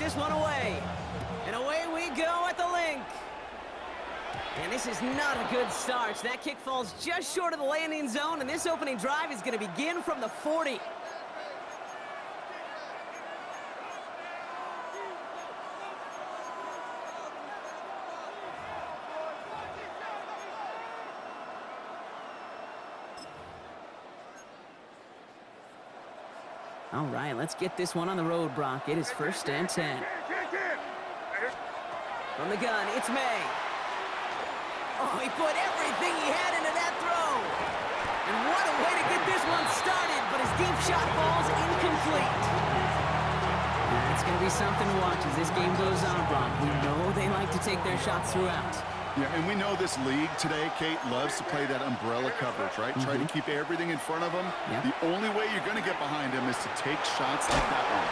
this one away. And away we go at the link. And this is not a good start. That kick falls just short of the landing zone, and this opening drive is going to begin from the 40. All right, let's get this one on the road, Brock. It is 1st and 10. From the gun, it's May. Oh, he put everything he had into that throw. And what a way to get this one started, but his deep shot falls incomplete. That's going to be something to watch as this game goes on, Brock. We know they like to take their shots throughout. Yeah, and we know this league today, Kate, loves to play that umbrella coverage, right? Try to keep everything in front of them. Yep. The only way you're going to get behind him is to take shots like that one.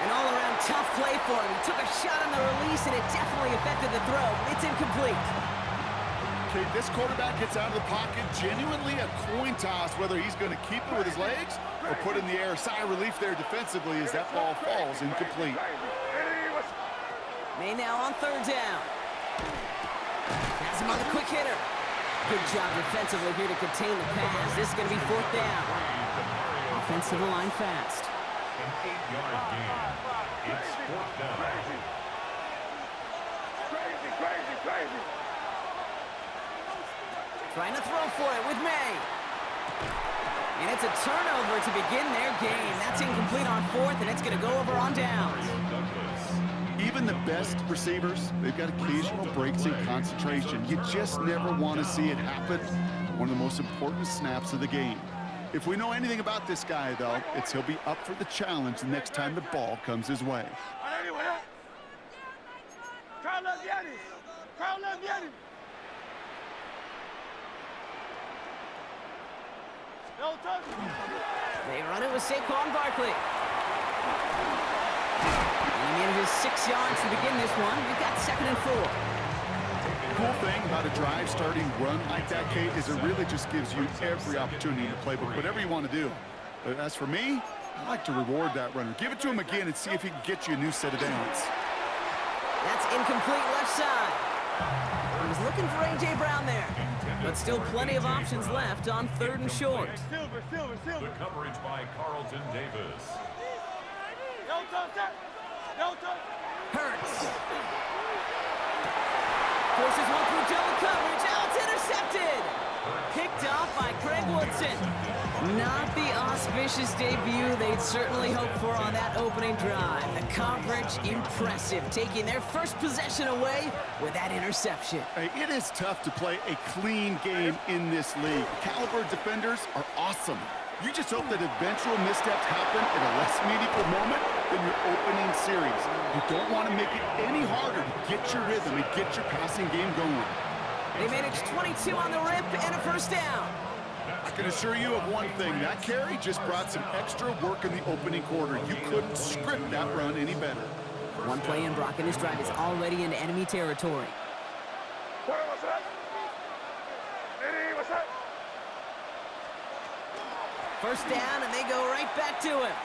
An all-around tough play for him. He took a shot on the release, and it definitely affected the throw. It's incomplete. Kate, this quarterback gets out of the pocket, genuinely a coin toss, whether he's going to keep it with his legs or put in the air. Sigh of relief there defensively as that ball falls incomplete. May now on 3rd down. Has him on the quick hitter. Good job defensively here to contain the pass. This is going to be 4th down. Offensive line fast. An 8-yard gain. It's 4th down. Crazy. Trying to throw for it with May. And it's a turnover to begin their game. That's incomplete on 4th, and it's going to go over on downs. Even the best receivers, they've got occasional breaks in concentration. You just never want to see it happen. One of the most important snaps of the game. If we know anything about this guy, though, it's he'll be up for the challenge the next time the ball comes his way. They run it with Saquon Barkley. And in his 6 yards to begin this one, we've got 2nd and 4. Cool thing about a drive starting run like that, Kate, is it really just gives you every opportunity to play with whatever you want to do. But as for me, I like to reward that runner. Give it to him again and see if he can get you a new set of downs. That's incomplete left side. He was looking for A.J. Brown there. But still plenty of options left on 3rd and short. The coverage by Carlton Davis. Hurts. Forces one through double coverage. Now it's intercepted. Picked off by Craig Woodson. Not the auspicious debut they'd certainly hoped for on that opening drive. The coverage, impressive, taking their first possession away with that interception. Hey, it is tough to play a clean game in this league. Caliber defenders are awesome. You just hope that eventual missteps happen at a less meaningful moment than your opening series. You don't want to make it any harder to get your rhythm and get your passing game going. They managed 22 on the rip and a 1st down. I can assure you of one thing, that carry just brought some extra work in the opening quarter. You couldn't script that run any better. One play in, Brock, and this drive is already into enemy territory. First down, and they go right back to him.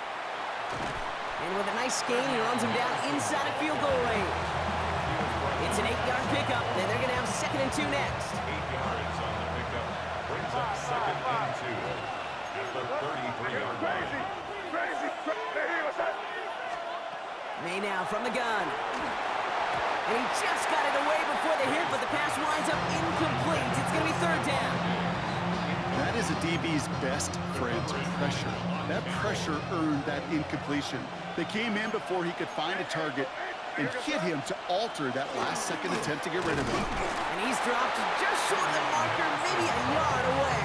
And with a nice gain, he runs him down inside of field goal range. It's an 8-yard pickup, and they're going to have 2nd and 2 next. 8 yards on the pickup. Brings up 2nd and 2 at the 33-yard line. May now from the gun. And he just got it away before the hit, but the pass winds up incomplete. It's going to be 3rd down. That is a DB's best friend, pressure. That pressure earned that incompletion. They came in before he could find a target and hit him to alter that last-second attempt to get rid of him. And he's dropped just short of the marker, maybe a yard away.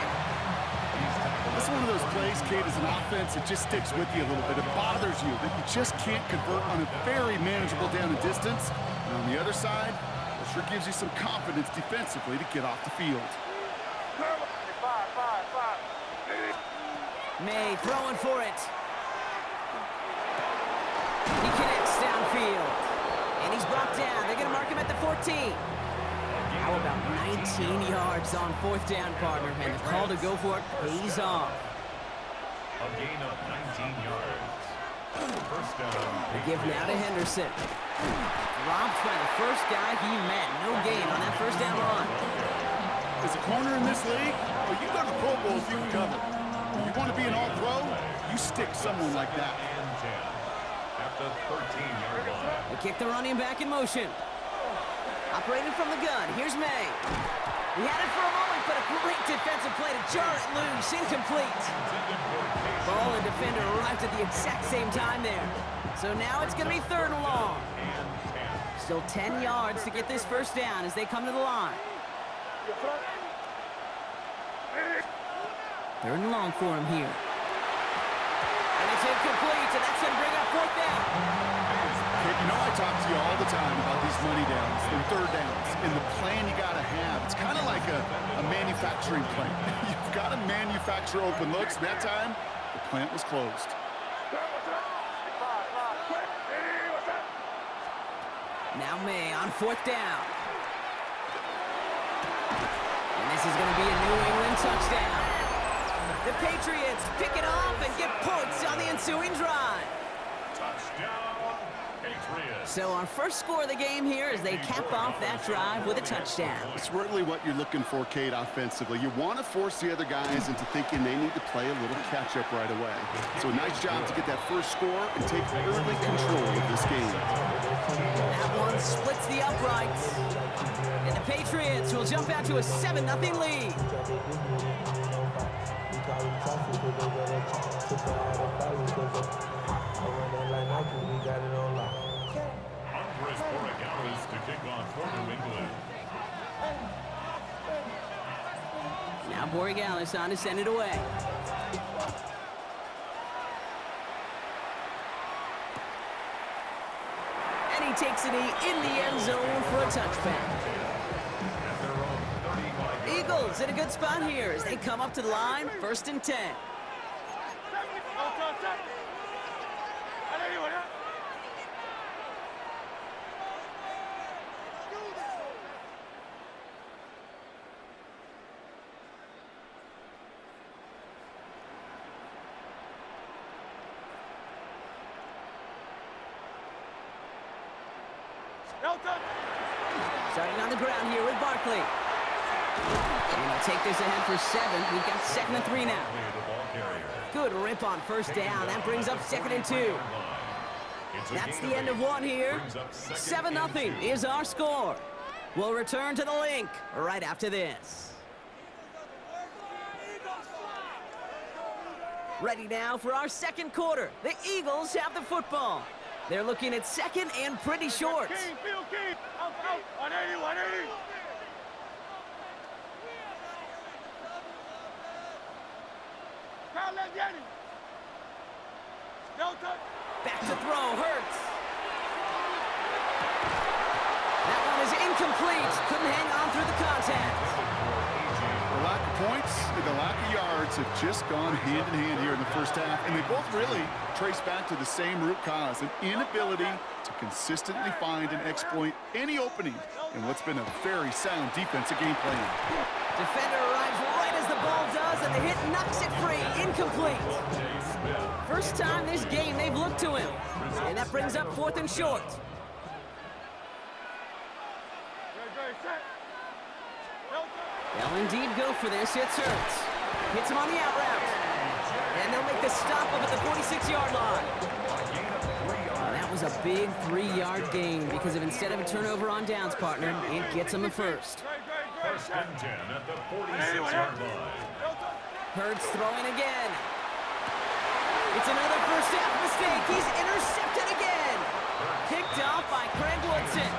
This is one of those plays, Kate, as an offense, it just sticks with you a little bit. It bothers you that you just can't convert on a very manageable down and distance. And on the other side, it sure gives you some confidence defensively to get off the field. May throwing for it. He connects downfield. And he's brought down. They're going to mark him at the 14. How about 19 yards on 4th down, partner? And the call to go for it pays off. A gain of 19 yards. First down. The give now to Henderson. Dropped by the first guy he met. No gain on that first down run. As a corner in this league, well, you go to the Pro Bowl if you can cover. You want to be an all-pro, you stick someone like that. And 10 at the 13-yard line. They kick the running back in motion. Operating from the gun, here's May. He had it for a moment, but a great defensive play to jar it loose. Incomplete. Ball and defender arrived at the exact same time there. So now it's going to be 3rd and long. Still 10 yards to get this first down as they come to the line. 3rd and long for him here. And it's incomplete, and that's going to bring up 4th down. Hey, you know I talk to you all the time about these money downs, the 3rd downs, and the plan you got to have. It's kind of like a manufacturing plant. You've got to manufacture open looks. That time, the plant was closed. Now May on 4th down. And this is going to be a New England touchdown. The Patriots pick it off and get points on the ensuing drive. Touchdown, Patriots. So our first score of the game here is they cap off that drive with a touchdown. It's really what you're looking for, Kate, offensively. You want to force the other guys into thinking they need to play a little catch-up right away. So a nice job to get that first score and take early control of this game. That one splits the uprights. And the Patriots will jump out to a 7-0 lead. Andres Borregales to kick off for New England. Now Borregales on to send it away. And he takes it in the end zone for a touchback. At their own 35-yard Eagles in a good spot here as they come up to the line, 1st and 10. Starting on the ground here with Barkley. And he'll take this ahead for 7. We've got 2nd and 3 now. the ball carrier. Good rip on first down. That brings up 2nd and 2. It's a That's gain the end of 1 here. Brings up 2nd and 7-0 2. is our score. We'll return to the link right after this. Ready now for our second quarter. The Eagles have the football. They're looking at 2nd and pretty short. Out, 180, 180. Back to throw, Hurts. That one is incomplete. Couldn't hang on through the contact. The lack of points and the lack of yards have just gone hand in hand here in the first half, and they both really trace back to the same root cause, an inability to consistently find and exploit any opening in what's been a very sound defensive game plan. Defender arrives right as the ball does, and the hit knocks it free. Incomplete. First time this game they've looked to him. And that brings up 4th and short. They'll indeed go for this. It's Hurts. Hits him on the out route. And they'll make the stop up at the 46-yard line. That was a big 3-yard gain because instead of a turnover on downs, partner, it gets them the first. 1st and 10 at the 46-yard line. Hurts throwing again. It's another first half mistake. He's intercepted again. Picked off by Craig Woodson.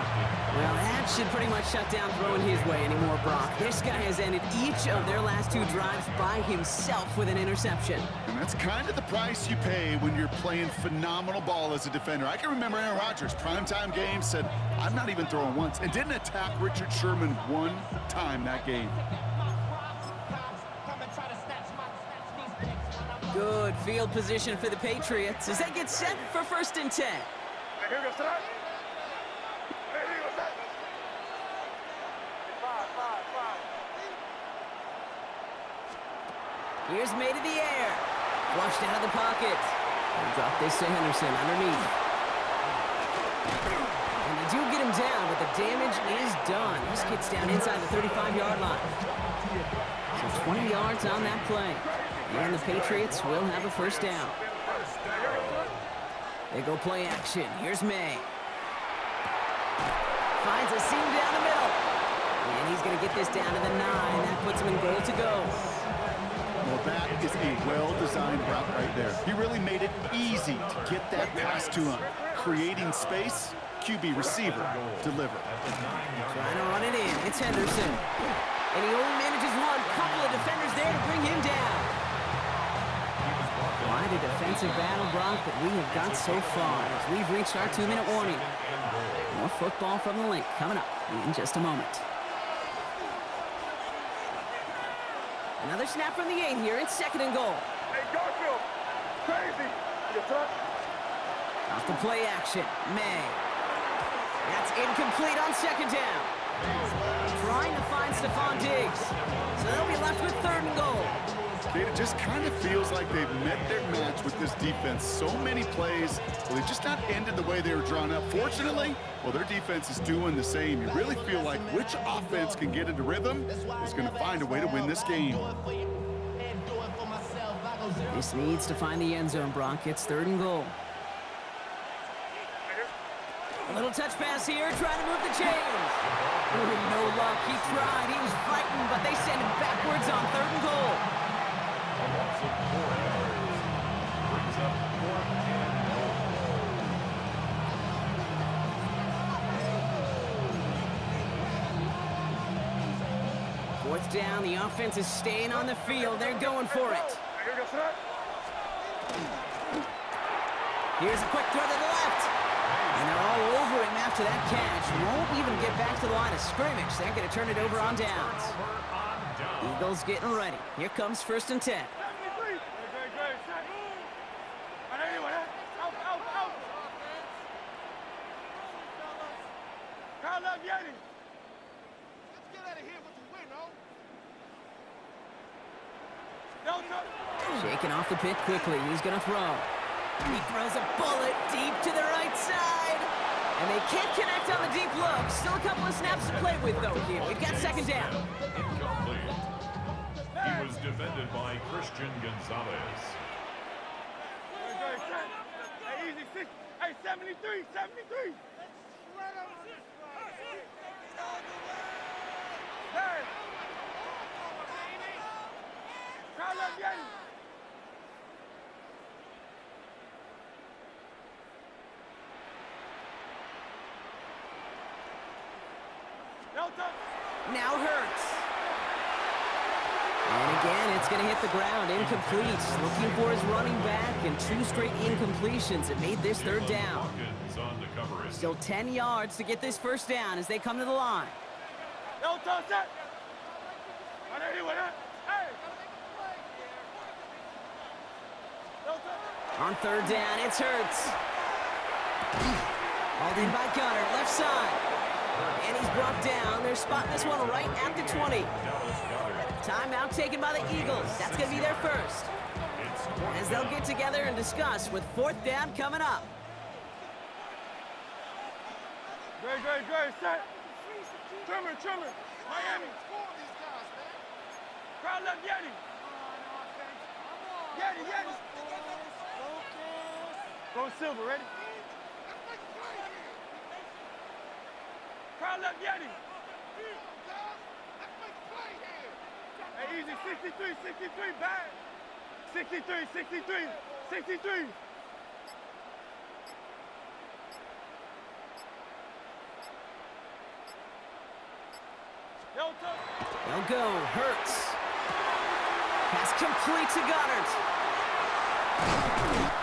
Well, that should pretty much shut down throwing his way anymore, Brock. This guy has ended each of their last 2 drives by himself with an interception. And that's kind of the price you pay when you're playing phenomenal ball as a defender. I can remember Aaron Rodgers, primetime game, said, I'm not even throwing once, and didn't attack Richard Sherman one time that game. Good field position for the Patriots as they get set for 1st and 10. Here's May to the air. Flushed out of the pocket. Drop this to Henderson underneath. And they do get him down, but the damage is done. This gets down inside the 35-yard line. So 20 yards on that play. And the Patriots will have a first down. They go play action. Here's May. Finds a seam down the middle. And he's going to get this down to the 9. That puts him in goal to go. Well, that is a well-designed route right there. He really made it easy to get that pass to him. Creating space, QB receiver, deliver. Trying to run it in. It's Henderson. And he only manages one. Couple of defenders there to bring him down. Quite a defensive battle, Brock, that we have got so far as we've reached our 2-minute warning. More football from the link coming up in just a moment. Another snap from the 8 here. It's 2nd and goal. Hey, Garfield! Crazy! You touch? Off the play action. May. That's incomplete on 2nd down. Trying to find Stephon Diggs. So they'll be left with 3rd and goal. It just kind of feels like they've met their match with this defense. So many plays, well, they just not ended the way they were drawn up. Fortunately, well, their defense is doing the same. You really feel like which offense can get into rhythm is going to find a way to win this game. This needs to find the end zone, Brock. It's 3rd and goal. A little touch pass here, trying to move the chains. Ooh, no luck. He tried. He was frightened, but they send him backwards on 3rd and goal. A loss of 4 yards. Brings up 4th and goal. Fourth down. The offense is staying on the field. They're going for it. Here's a quick throw to the left. And they're all over him after that catch. Won't even get back to the line of scrimmage. They're going to turn it over on downs. Eagles getting ready. Here comes 1st and 10. Shaking off the pit quickly. He's going to throw. He throws a bullet deep to the right side. And they can't connect on the deep look. Still a couple of snaps to play with, though, here. We've got 2nd down. Incomplete. He was defended by Christian Gonzalez. Hey, easy, 6. Hey, 73, 73. Hey. Crowd left Yeti. Now Hurts. And again, it's going to hit the ground. Incomplete. Looking for his running back, and 2 straight incompletions. It made this 3rd down. Hawkins on the coverage. Still 10 yards to get this 1st down as they come to the line. On 3rd down, it's Hurts. Hauled in by Goddard, left side. And he's brought down. They're spotting this one right at the 20. Timeout taken by the Eagles. That's going to be their first. As they'll get together and discuss with 4th down coming up. Great, set. Trimmer. Miami. Crowd left Yeti. Yeti. Go Silver, ready? Crowd left Yeti. Hey, easy, 63, back. 63. They'll go, Hurts. Pass complete to Goddard.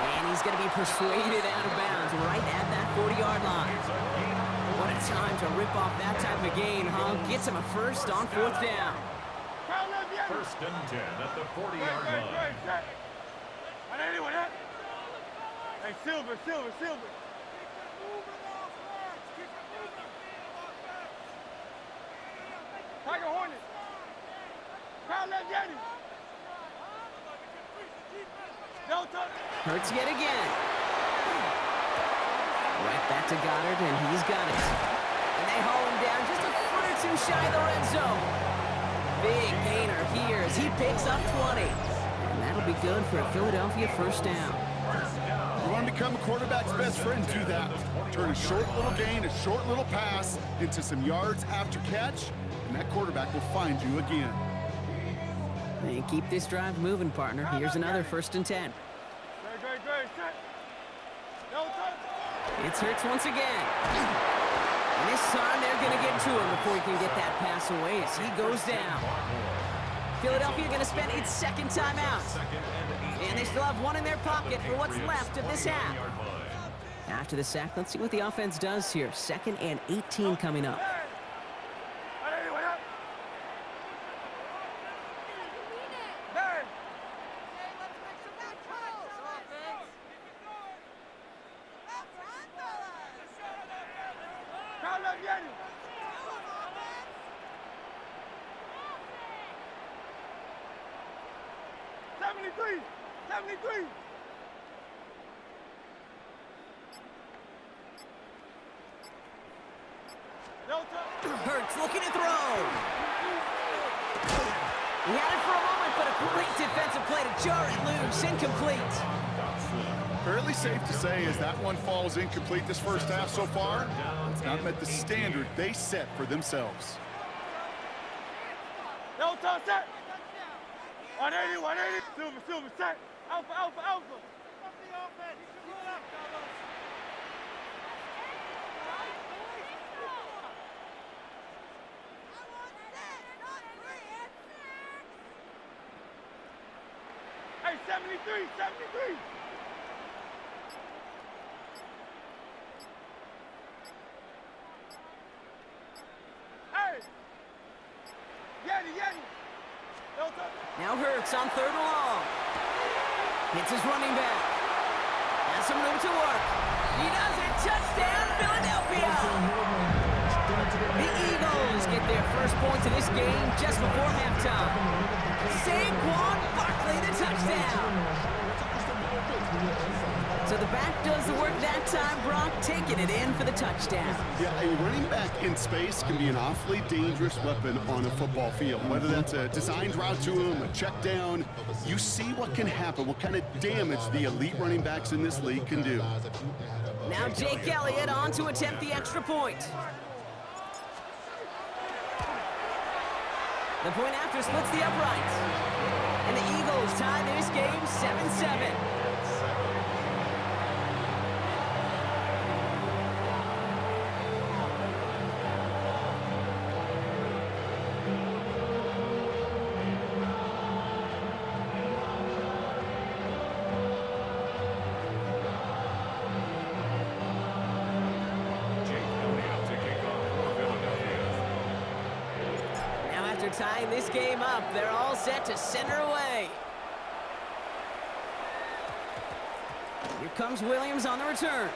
And he's going to be persuaded out of bounds right at that 40-yard line. What a time to rip off that type of gain, huh? Gets him a first on 4th down. 1st and 10 at the 40-yard line. Hey, Silver. Tiger Hornet. Crowd left Yeti. Delta. Hurts yet again. Right back to Goddard, and he's got it. And they haul him down just a foot or two shy of the red zone. Big gainer here as he picks up 20. And that'll be good for a Philadelphia first down. You want to become a quarterback's best friend, do that. Turn a short little gain, a short little pass into some yards after catch, and that quarterback will find you again. And keep this drive moving, partner. Here's another 1st and 10. Great. Set. No touch. It's Hurts once again. And this time they're going to get to him before he can get that pass away as he goes down. Philadelphia going to spend its 2nd timeout. And they still have one in their pocket for what's left of this half. After the sack, let's see what the offense does here. 2nd and 18 coming up. Hurts looking to throw. He had it for a moment, but a great defensive play to jar it loose. Incomplete. Fairly safe to say as that one falls incomplete this first half so far, it's not met the standard they set for themselves. No touch, set. 180. Silver, set. Alpha. Hey, 73. Hey! Yeti! No touch. Now Hurts on 3rd and long. Hits his running back. Has some room to work. He does it. Touchdown, Philadelphia! The Eagles get their first points of this game just before halftime. Saquon Barkley, the touchdown. So the back does the work that time, Brock, taking it in for the touchdown. Yeah, a running back in space can be an awfully dangerous weapon on a football field. Whether that's a designed route to him, a check down, you see what can happen, what kind of damage the elite running backs in this league can do. Now Jake Elliott on to attempt the extra point. The point after splits the uprights. And the Eagles tie this game 7-7. Tying this game up, they're all set to center away. Here comes Williams on the return.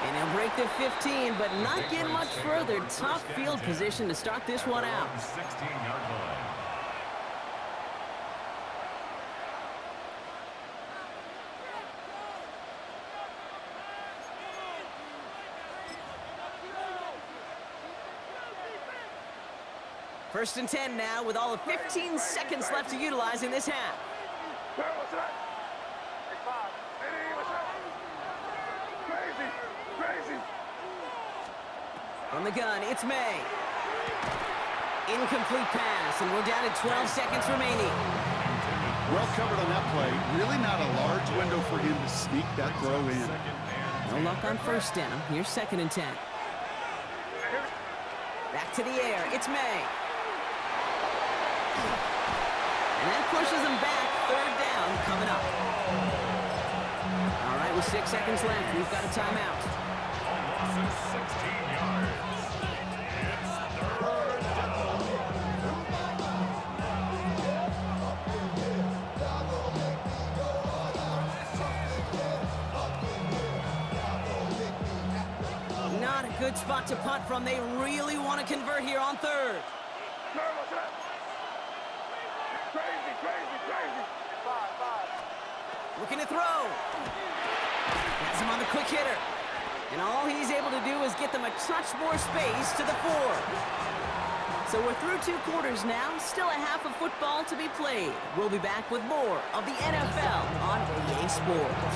And he'll break the 15, but not get much further. Tough field position to start this one out. 16-yard line. First and 10 now with all of 15 seconds left to utilize in this half. From the gun, it's May. Incomplete pass, and we're down to 12 seconds remaining. Well covered on that play. Really not a large window for him to sneak that throw in. No luck on first down. Here's 2nd and 10. Back to the air. It's May. And that pushes him back. 3rd down coming up. All right, with 6 seconds left, we've got a timeout. 16 yards. It's 3rd down. Not a good spot to punt from. They really want to convert here on 3rd. Crazy. 5. Looking to throw. Has him on the quick hitter. And all he's able to do is get them a touch more space to the 4. So we're through 2 quarters now. Still a half of football to be played. We'll be back with more of the NFL on EA Sports.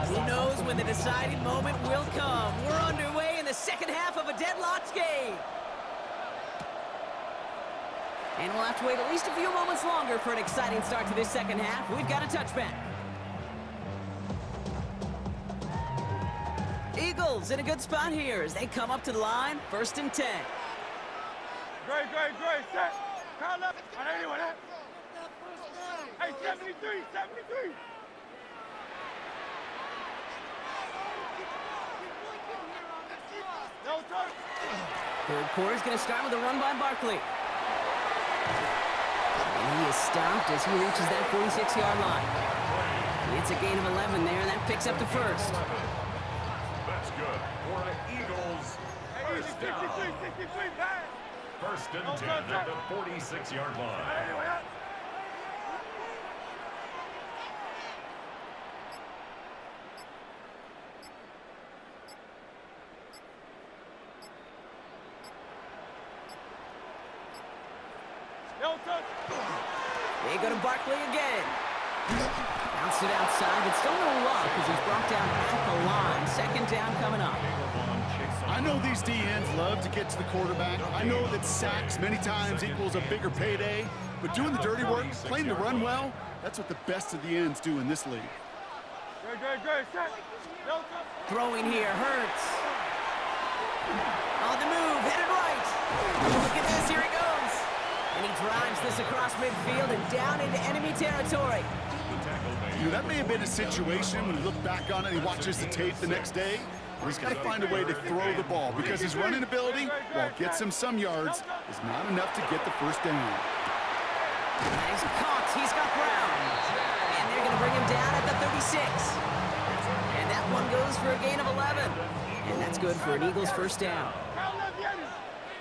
Who knows when the deciding moment will come? We're underway in the second half of a deadlocked game. And we'll have to wait at least a few moments longer for an exciting start to this second half. We've got a touchback. Eagles in a good spot here as they come up to the line. 1st and 10. Great, set. Call up. On anyone, huh? Hey, 73, 73. No touch. Third quarter's going to start with a run by Barkley. And he is stopped as he reaches that 46-yard line. It's a gain of 11 there, and that picks up the first. That's good for the Eagles. First down. 63, back. 1st and 10 at the 46-yard line. Anyone, huh? No touch. They go to Barkley again. Bounced it outside, but still no luck as he's brought down at the line. 2nd down coming up. I know these DNs love to get to the quarterback. I know that sacks many times equals a bigger payday, but doing the dirty work, playing the run well, that's what the best of the ends do in this league. Great, set. No touch. Throwing here, Hurts. On the move, headed right. Look at this, here he goes. And he drives this across midfield and down into enemy territory. You know, that may have been a situation when you look back on it and he watches the tape the next day, where he's got to find a way to throw the ball because his running ability, while it gets him some yards, is not enough to get the first down. And he's caught. He's got Brown. And they're going to bring him down at the 36. And that one goes for a gain of 11. And that's good for an Eagles first down.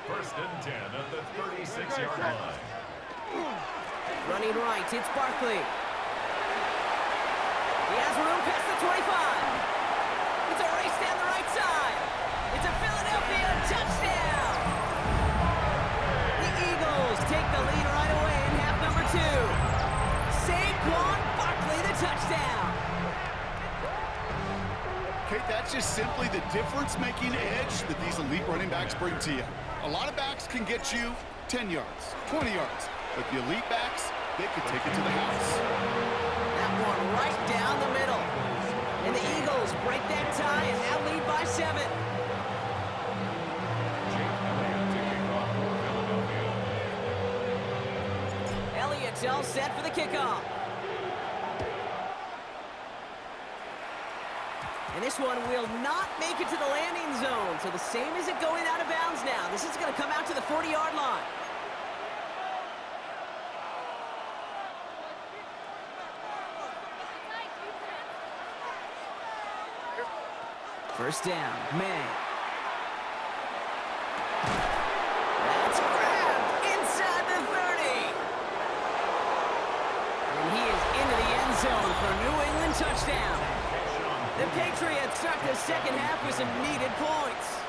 1st and 10 at the 36-yard line. Running right, it's Barkley. He has room past the 25. It's a race down the right side. It's a Philadelphia touchdown. The Eagles take the lead right away in half number 2. Saquon Barkley, the touchdown. Okay, that's just simply the difference-making edge that these elite running backs bring to you. A lot of backs can get you 10 yards, 20 yards, but the elite backs, they can take it to the house. That one right down the middle. And the Eagles break that tie and now lead by 7. Elliott's all set for the kickoff. And this one will not make it to the landing zone. So the same as it going out of bounds now. This is going to come out to the 40-yard line. First down, May. That's grabbed inside the 30. And he is into the end zone for a New England touchdown. The Patriots start the second half with some needed points.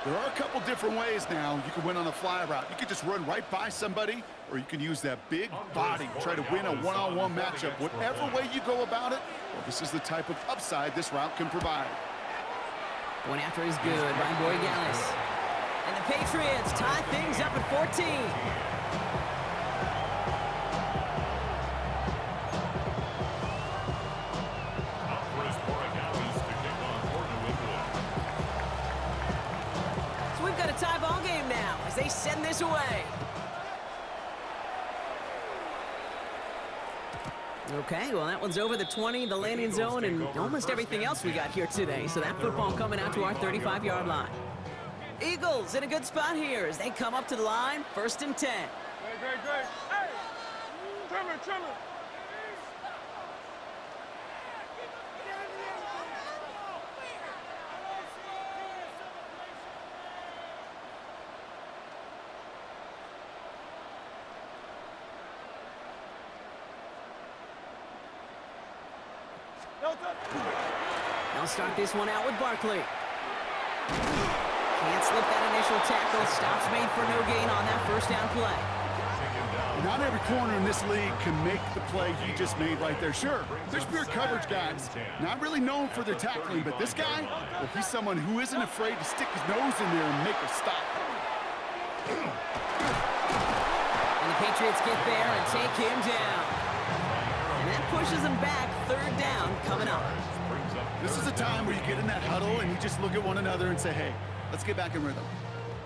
There are a couple different ways now. You can win on a fly route. You can just run right by somebody, or you can use that big body, try to win a one-on-one matchup. Whatever way you go about it, well, this is the type of upside this route can provide. Going after is good by Boy Gallis. And the Patriots tie things up at 14. Tie ball game now as they send this away. Okay, well that one's over the 20, the landing zone, and almost everything else we got here today. So that football coming out to our 35-yard line. Eagles in a good spot here as they come up to the line. 1st and 10. Great. Hey! Trimmer. No touch. They'll start this one out with Barkley. Can't slip that initial tackle. Stops made for no gain on that first down play. Not every corner in this league can make the play he just made right there. Sure, there's pure coverage guys, not really known for their tackling, but this guy, well, he's someone who isn't afraid to stick his nose in there and make a stop. And the Patriots get there and take him down. And that pushes him back. Third down coming up. This is a time where you get in that huddle and you just look at one another and say, hey, let's get back in rhythm.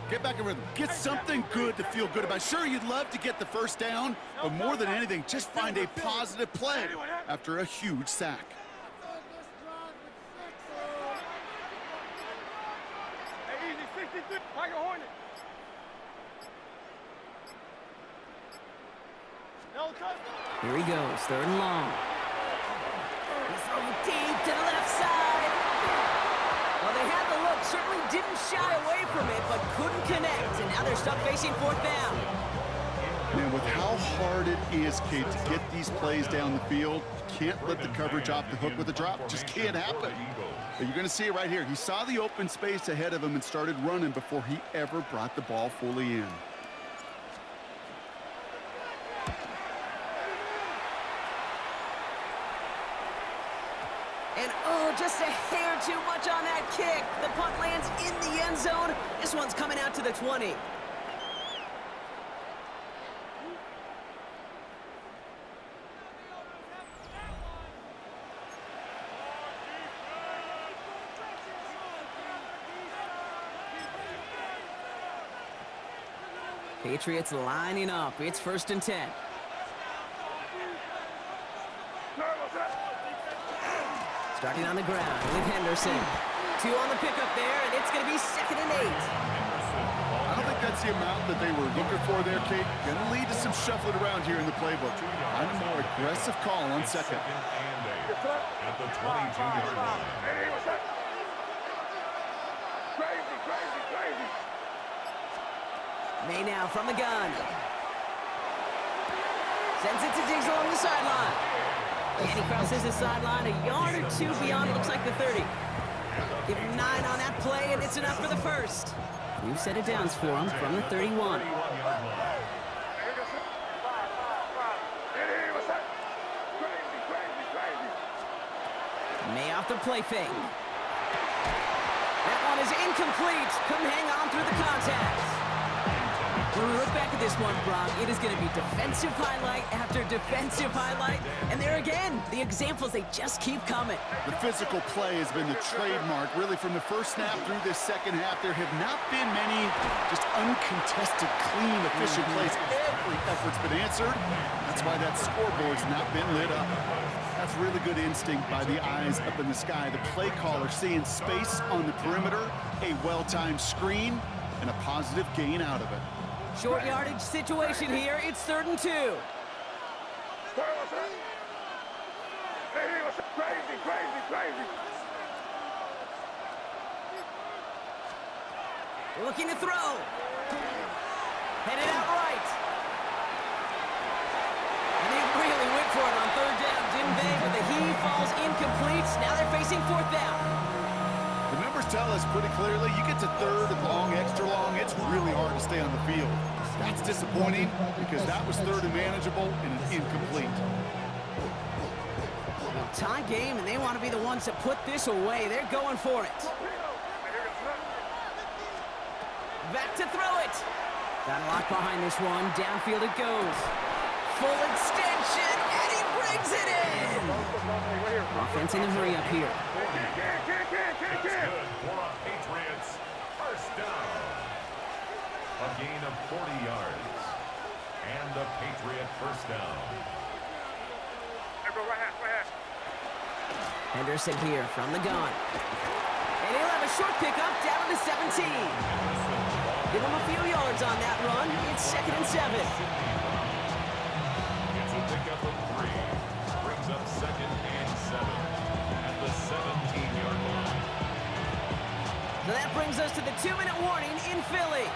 Get back in rhythm. Get something good to feel good about. Sure, you'd love to get the first down, but more than anything, just find a positive play after a huge sack. Hey, easy, 63. Tiger Hornet. No touch. Here he goes, third and long. He's throwing deep to the left side. Well, they had the look, certainly didn't shy away from it, but couldn't connect, and now they're stuck facing fourth down. Man, with how hard it is, Kate, to get these plays down the field, you can't let the coverage off the hook with a drop. It just can't happen. But you're going to see it right here. He saw the open space ahead of him and started running before he ever brought the ball fully in. And oh, just a hair too much on that kick. The punt lands in the end zone. This one's coming out to the 20. Patriots lining up. It's 1st and 10. Starting on the ground with Henderson. 2 on the pickup there, and it's going to be 2nd and 8. I don't think that's the amount that they were looking for there, Kate. Going to lead to some shuffling around here in the playbook. Find a more aggressive call on second. At the 22-yard line. Crazy, crazy, crazy. May now from the gun. Sends it to Diggs along the sideline. And he crosses the sideline a yard or 2 beyond, it looks like the 30. Give him 9 on that play, and it's enough for the first. New set of downs for him from the 31. May off the play fake. That one is incomplete. Couldn't hang on through the contact. When we look back at this one, Brock, it is going to be defensive highlight after defensive highlight. And there again, the examples, they just keep coming. The physical play has been the trademark. Really, from the first snap through this second half, there have not been many just uncontested, clean, efficient plays. Every effort's been answered. That's why that scoreboard's not been lit up. That's really good instinct by the eyes up in the sky. The play caller seeing space on the perimeter, a well-timed screen, and a positive gain out of it. Short yardage situation here. It's 3rd and 2. Crazy, crazy, crazy. Looking to throw. Headed out right. And they really went for it on 3rd down, didn't they? But the heave falls incomplete. Now they're facing 4th down. The numbers tell us pretty clearly, you get to 3rd and long, extra long, it's really hard to stay on the field. That's disappointing because that was 3rd and manageable and an incomplete. Well, tie game, and they want to be the ones to put this away. They're going for it. Back to throw it. Got a lock behind this one. Downfield it goes. Full extension, and he brings it in. Offense in a hurry up here. That's good for a Patriots first down. A gain of 40 yards. And a Patriot first down. Henderson here from the gun. And he'll have a short pickup down to the 17. Give him a few yards on that run. It's 2nd and 7. It's a pickup of 3. Brings up 2nd and 7 at the 17-yard line. So that brings us to the 2-minute warning in Philly.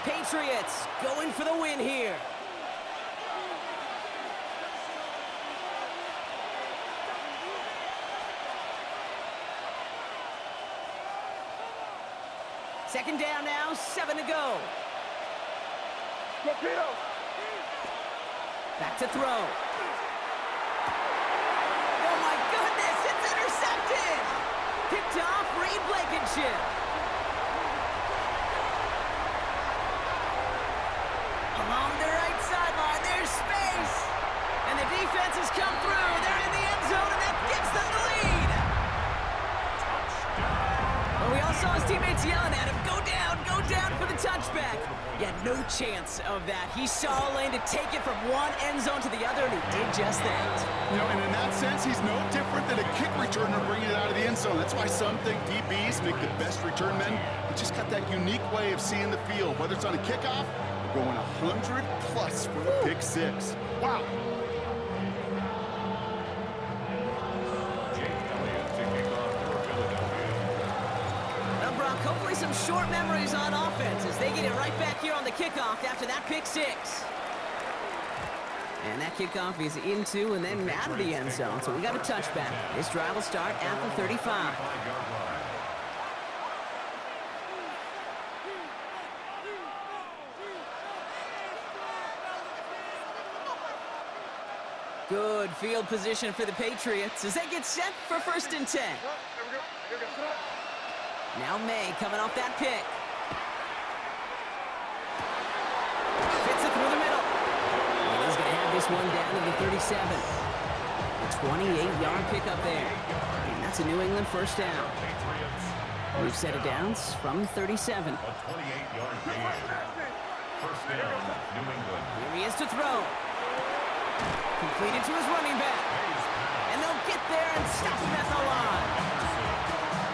Patriots going for the win here. Second down now, 7 to go. Torpedo. Back to throw. Oh my goodness, it's intercepted! Picked off Reed Blankenship. Along the right sideline, there's space. And the defense has come through. They're in the end zone, and that gives them the lead. Well, we all saw his teammates yelling at him, go down for the touchback. Yeah, no chance of that. He saw a lane to take it from one end zone to the other, and he did just that. You know, and in that sense, he's no different than a kick returner bringing it out of the end zone. That's why some think DBs make the best return men. They just got that unique way of seeing the field, whether it's on a kickoff or going 100 plus for a pick six. Wow. Hopefully some short memories on offense as they get it right back here on the kickoff after that pick six. And that kickoff is into and then out of the end zone, so we got a touchback. This drive will start at the 35. Good field position for the Patriots as they get set for 1st and 10. Now May coming off that pick. Fits it through the middle. And he's going to have this one down to the 37. A 28-yard pickup there. And that's a New England first down. We've set it downs from 37. A 28-yard gain. First down, New England. Here he is to throw. Completed to his running back. And they'll get there and stop him at the line.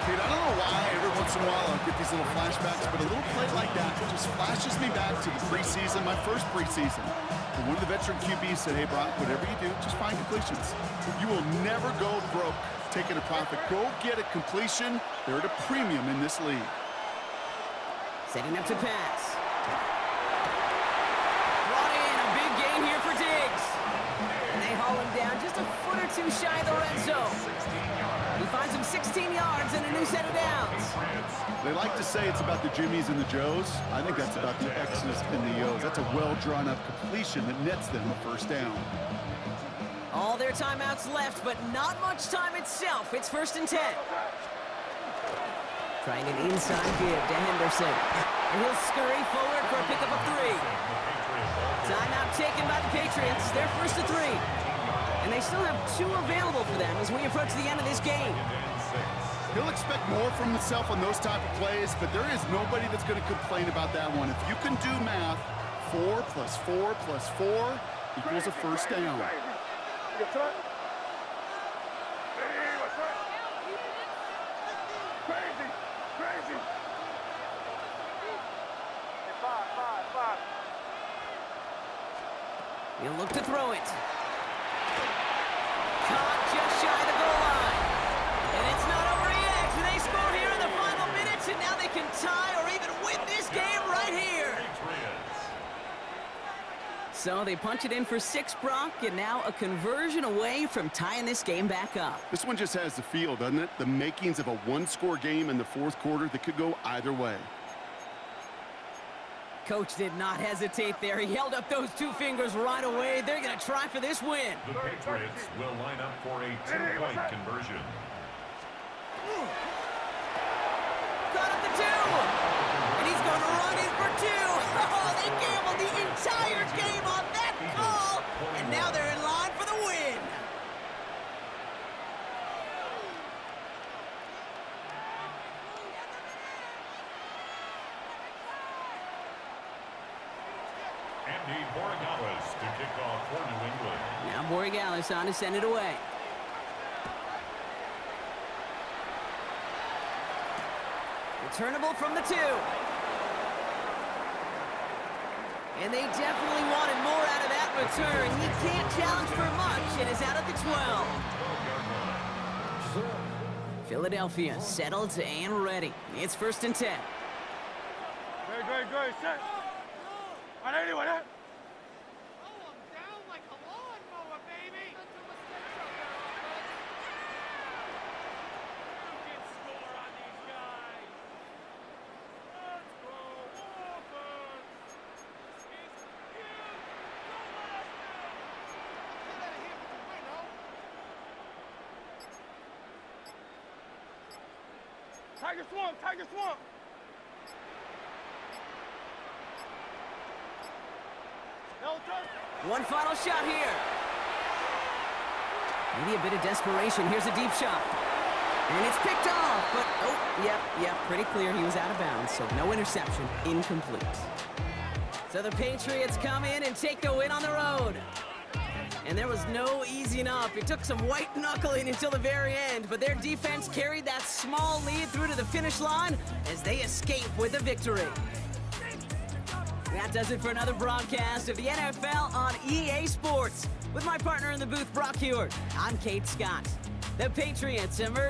Dude, I don't know why every once in a while I'll get these little flashbacks, but a little play like that just flashes me back to the preseason, my first preseason. And one of the veteran QBs said, hey, Brock, whatever you do, just find completions. You will never go broke taking a profit. Go get a completion. They're at a premium in this league. Setting up to pass. Brought in a big gain here for Diggs. And they haul him down just a foot or two shy of the red zone. He finds him 16 yards and a new set of downs. They like to say it's about the Jimmies and the Joes. I think that's about the X's and the O's. That's a well-drawn-up completion that nets them a first down. All their timeouts left, but not much time itself. It's 1st and 10. Trying an inside give to Henderson. And he'll scurry forward for a pickup of 3. Timeout taken by the Patriots. They're 1st to 3. And they still have 2 available for them as we approach the end of this game. He'll expect more from himself on those type of plays, but there is nobody that's going to complain about that one. If you can do math, 4 plus 4 plus 4 equals a first down. Crazy. Five. He'll look to throw it. Caught just shy of the goal line. And it's not over yet. They score here in the final minutes, and now they can tie or even win this game right here. So they punch it in for 6, Brock, and now a conversion away from tying this game back up. This one just has the feel, doesn't it? The makings of a one-score game in the 4th quarter that could go either way. Coach did not hesitate there. He held up those 2 fingers right away. They're going to try for this win. The Patriots will line up for a 2-point conversion. Got up the 2. And he's going to run in for 2. Oh, they gambled the entire game on that call. And now they're in line for the win. Andy Borregales to kick off for New England. Now Borregales on to send it away. Returnable from the 2. And they definitely wanted more out of that return. He can't challenge for much and is out at the 12. Philadelphia settled and ready. It's 1st and 10. Good. Set. On anyone, huh? Tiger Swamp, Tiger Swamp. No turn. One final shot here. Maybe a bit of desperation. Here's a deep shot. And it's picked off, but, oh, yep, pretty clear he was out of bounds, so no interception, incomplete. So the Patriots come in and take the win on the road. And there was no easing up. It took some white knuckling until the very end, but their defense carried that small lead through to the finish line as they escape with a victory. That does it for another broadcast of the NFL on EA Sports. With my partner in the booth, Brock Huard, I'm Kate Scott. The Patriots emerge